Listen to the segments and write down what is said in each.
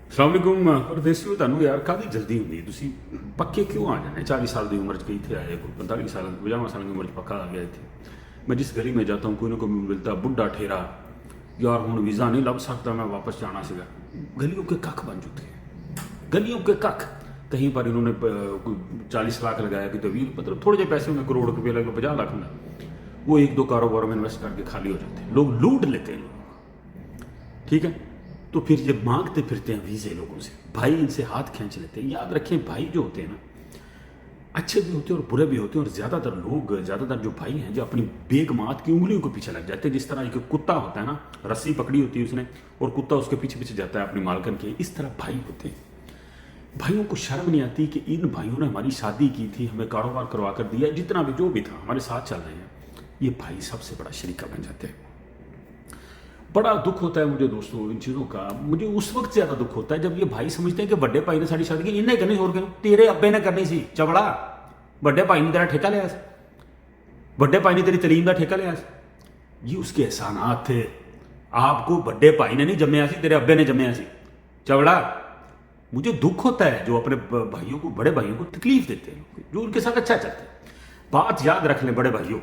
ਅਸਲਾਮ ਵਾਲੇਕੁਮ ਪਰਦੇਸੀਓ, ਤੁਹਾਨੂੰ ਯਾਰ ਕਾਹਦੀ ਜਲਦੀ ਹੁੰਦੀ? ਤੁਸੀਂ ਪੱਕੇ ਕਿਉਂ ਆ ਜਾਣੇ? 40 साल की उम्र के इतने आए, कोई 45 साल 50 साल की उम्र पक्का आ गया इतने। मैं जिस गली में जाता हूँ कोई ना कोई मिलता बुढ़ा ठेरा, यार हूँ वीज़ा नहीं लभ सकता, मैं वापस जाना सीगा। गलियों के कख बन चुके हैं, गलियों के कख। कहीं पर इन्होंने कोई 40 लाख लगाया, कि तो 20, मतलब थोड़े जे पैसे में करोड़ रुपये लगे, 50 लाख में वो 1-2 कारोबार में इन्वेस्ट करके खाली हो जाते हैं। लोग लूट लेते हैं लोग, ठीक है। तो फिर ये मांगते फिरते हैं वीज़े लोगों से, भाई इनसे हाथ खींच लेते हैं। याद रखें, भाई जो होते हैं ना, अच्छे भी होते हैं और बुरे भी होते हैं। और ज़्यादातर जो भाई हैं, जो अपनी बेगमात की उंगलियों के पीछे लग जाते हैं। जिस तरह एक कुत्ता होता है ना, रस्सी पकड़ी होती है उसने और कुत्ता उसके पीछे पीछे जाता है अपनी मालकन के, इस तरह भाई होते हैं। भाइयों को शर्म नहीं आती कि इन भाइयों ने हमारी शादी की थी, हमें कारोबार करवा कर दिया, जितना भी जो भी था हमारे साथ चल रहे हैं, ये भाई सबसे बड़ा शरीका बन जाते हैं। बड़ा दुख होता है मुझे दोस्तों इन चीज़ों का। मुझे उस वक्त ज़्यादा दुख होता है जब ये भाई समझते हैं कि बड़े भाई ने साड़ी शादी की, इन्हें करनी और क्यों, तेरे अब्बे ने करनी सी चवड़ा, बड़े भाई ने तेरा ठेका लिया, बड़े भाई ने तेरी तलीम का ठेका लिया। ये उसके एहसानात थे। आपको बड़े भाई ने नहीं जमया सी, तेरे अब्बे ने जमया सी चवड़ा। मुझे दुख होता है जो अपने भाइयों को, बड़े भाइयों को तकलीफ देते हैं, जो उनके साथ अच्छा चलता है। बात याद रख लें बड़े भाइयों,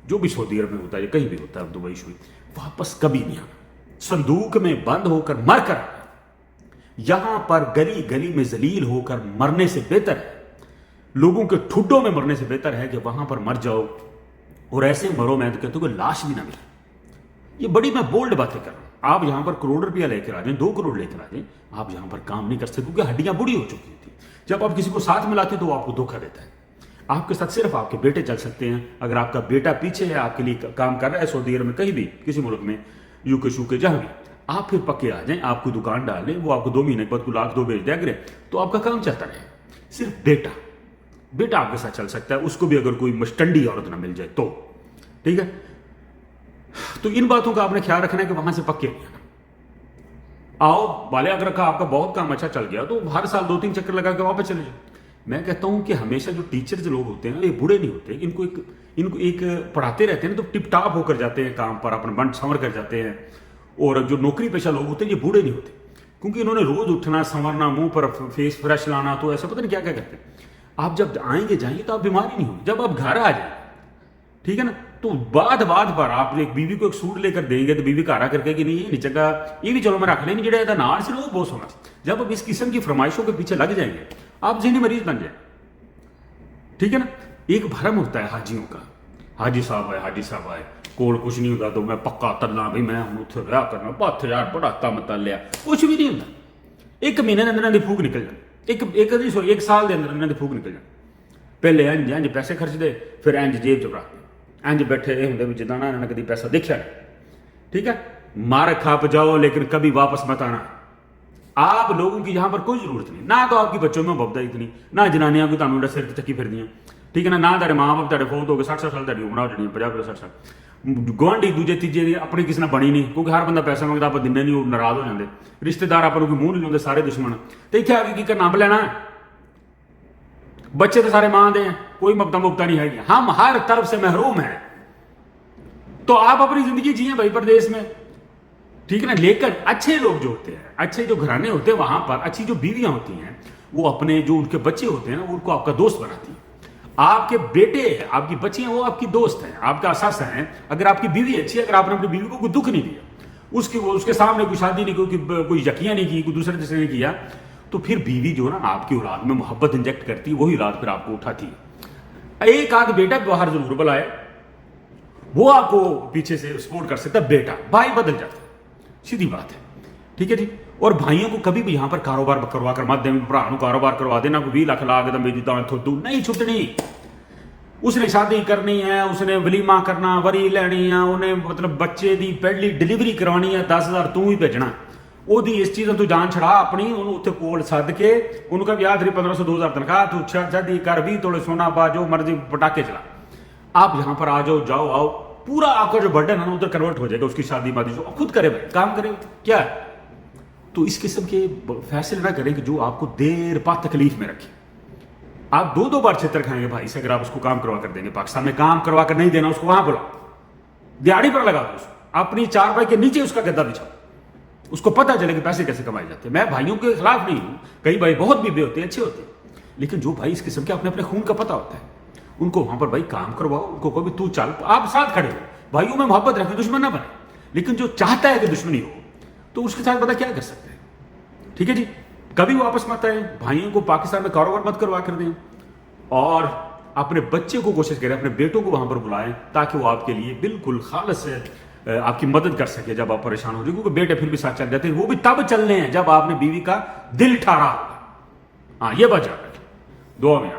जो भी सऊदी अरब में होता है, कहीं भी होता है, दुबई शुई, वापस कभी नहीं आना। संदूक में बंद होकर मर कर आना। यहां पर गली गली में जलील होकर मरने से बेहतर है, लोगों के ठुड्डों में मरने से बेहतर है कि वहां पर मर जाओ और ऐसे मरो, मैं तो कहता हूं कि लाश भी ना मिले। ये बड़ी मैं बोल्ड बातें कर रहा हूं। आप यहां पर करोड़ रुपया लेकर आ जाए, 2 करोड़ लेकर आ जाए, आप यहां पर काम नहीं कर सकते क्योंकि हड्डियां बूढ़ी हो चुकी थी। जब आप किसी को साथ मिलाते तो वो आपको धोखा देता है। आपके साथ सिर्फ आपके बेटे चल सकते हैं। अगर आपका बेटा पीछे है, आपके लिए काम कर रहा है सऊदी अरब में, कहीं भी किसी मुल्क में, यूके शूके जहां भी, आप फिर पक्के आ जाएं, आपको दुकान डाल लें, वो आपको 2 महीने के बाद को 1 लाख 2 बेच दे अगर, तो आपका काम चलता रहे। सिर्फ बेटा आपके साथ चल सकता है, उसको भी अगर कोई मस्टंडी औरत ना मिल जाए तो, ठीक है। तो इन बातों का आपने ख्याल रखना है कि वहां से पक्के नहीं आना। आओ वाले, अगर आपका बहुत काम अच्छा चल गया तो हर साल 2-3 चक्कर लगा के वापस चले जाओ। मैं कहता हूं कि हमेशा जो टीचर्स लोग होते हैं ये बूढ़े नहीं होते, इनको एक पढ़ाते रहते हैं तो टिप टाप होकर जाते हैं काम पर, अपना बंट संवर कर जाते हैं। और जो नौकरी पेशा लोग होते हैं ये बूढ़े नहीं होते, क्योंकि इन्होंने रोज उठना, संवरना, मुंह पर फेस फ्रेश लाना, तो ऐसा पता नहीं क्या क्या करते हैं। आप जब आएंगे जाएंगे तो आप बीमारी नहीं होगी। जब आप घर आ जाए, ठीक है ना, तो बात पर आप एक बीवी को एक सूट लेकर देंगे तो बीवी घर आकर कहेगी नहीं ये नहीं चंगा, ये भी चलो मैं रख लेनी, जो नाल से वो बहुत सोना। जब आप इस किस्म की फरमाइशों के पीछे लग जाएंगे, आप ज़हनी मरीज बन जाए, ठीक है ना। एक भरम होता है हाजियों का, हाजी साहब आए, कोल कुछ नहीं होता तो मैं पक्का तलना भी, मैं उत्थे रहा करना 5000 बड़ा तम तल लिया, कुछ भी नहीं होता। 1 महीने के अंदर फूक निकल जाए, 1 साल के अंदर फूक निकल जाए। पहले इंज पैसे खर्चते, फिर इंज जेब च रखते, इंज बैठे होंगे भी जिदा ना कभी पैसा देखा नहीं, ठीक है। मार खप जाओ लेकिन कभी वापस मत आना। आप लोगों की यहां पर कोई जरूरत नहीं, ना तो आपकी बच्चों में बबदा इतनी, ना जनानियां को तुम सिर चक्की फिर दियाँ, ठीक है ना तेरे माँ बाप तेरे फोत हो गए, 60 साल तेरी उम्र हो जानी, 50-60 साल। गुआढ़ी दूजे तीजे अपनी किसी ने बनी नहीं, क्योंकि हर बंदा पैसा मंगता, आप दिने नहीं, वो नाराज हो जाते। रिश्तेदार आप मुंह नहीं लाते, सारे दुश्मन। तो इतने आगे की करना, नंब लेना। बच्चे तो सारे मां दे हैं, कोई ममता मुक्ता नहीं है, हम हर तरफ से महरूम हैं। तो आप अपनी जिंदगी जिए भाई परदेश में, ठीक है ना। लेकिन अच्छे लोग जो होते हैं, अच्छे जो घराने होते हैं, वहां पर अच्छी जो बीवियां होती हैं, वो अपने जो उनके बच्चे होते हैं ना, उनको आपका दोस्त बनाती हैं। आपके बेटे, आपकी बच्चियां, वो आपकी दोस्त हैं, आपका असासा है। अगर आपकी बीवी अच्छी है, अगर आपने अपनी बीवी को कोई दुख नहीं दिया, उसके सामने कोई शादी नहीं की, कोई यकिया नहीं की, कोई दूसरे जैसे नहीं किया, तो फिर बीवी जो ना आपकी औलाद में मोहब्बत इंजेक्ट करती है, वही औलाद फिर आपको उठाती है। एक आध बेटा बाहर जरूर बुलाए, वो आपको पीछे से सपोर्ट कर सकता है, बेटा भाई बदल जाता है, सीधी बात है, ठीक है जी। और भाइयों को कभी भी यहां पर कारोबार करवा कर मत दें, भरा कारोबार करवा देना, कोई 20 लाख ला के मेरी थोड़ू नहीं छुटनी। उसने शादी करनी है, उसने वलीमा करना, वरी लैनी है, उन्हें मतलब बच्चे की पहली डिलीवरी करवानी है, 10,000 तू ही भेजना, ਉਹਦੀ इस चीज़ों तो जान छड़ा अपनी, ਉਹਨੂੰ ਉੱਥੇ ਕੋਲ ਸੱਦ ਕੇ ਉਹਨੂੰ ਕਹ ਵਿਆਹ ਤੇਰੀ 1500-2000 तनख्वाह, तू शादी कर, 20 तोड़े सोना पा, जो मर्जी पटाखे चला। आप यहाँ पर आ जाओ, आओ, पूरा आपका जो बर्डन है ना उधर कन्वर्ट हो जाएगा, उसकी शादी मादी जो खुद करे भाई, काम करे, क्या है। तो इस किस्म के फैसले ना करें कि जो आपको देर पा तकलीफ में रखे। आप 2-2 बार छितर खाएंगे भाई से अगर आप उसको काम करवा कर देंगे। पाकिस्तान में काम करवा कर नहीं देना, उसको वहां बुलाओ, दिहाड़ी पर लगा दो उसको, अपनी 4 पाई के नीचे उसका गद्दा बिछाओ, اس کو پتہ چلے کہ پیسے کیسے کمائے جاتے ہیں. میں بھائیوں کے خلاف نہیں ہوں, کئی بھائی بہت بھی ہوتے ہیں, اچھے ہوتے ہیں, لیکن جو بھائی اس قسم کے اپنے خون کا پتہ ہوتا ہے ان کو وہاں پر بھائی کام کرواؤ, ان کو کوئی تو چل, آپ ساتھ کھڑے ہو, بھائیوں میں محبت رکھیں, دشمن نہ بنے. لیکن جو چاہتا ہے کہ دشمنی ہو تو اس کے ساتھ پتہ کیا کر سکتے ہیں. ٹھیک ہے جی, کبھی واپس مت آئے, بھائیوں کو پاکستان میں کاروبار مت کروا کر دیں, اور اپنے بچے کو کوشش کریں, اپنے بیٹوں کو وہاں پر بلائیں تاکہ وہ آپ کے لیے بالکل خالص آپ کی مدد کر سکے جب آپ پریشان ہو جائیں, کیونکہ بیٹے پھر بھی ساتھ چل جاتے ہیں, وہ بھی تب چلنے ہیں جب آپ نے بیوی کا دل ٹھارا ہوگا. ہاں, یہ بات یاد رکھیں. دعا میں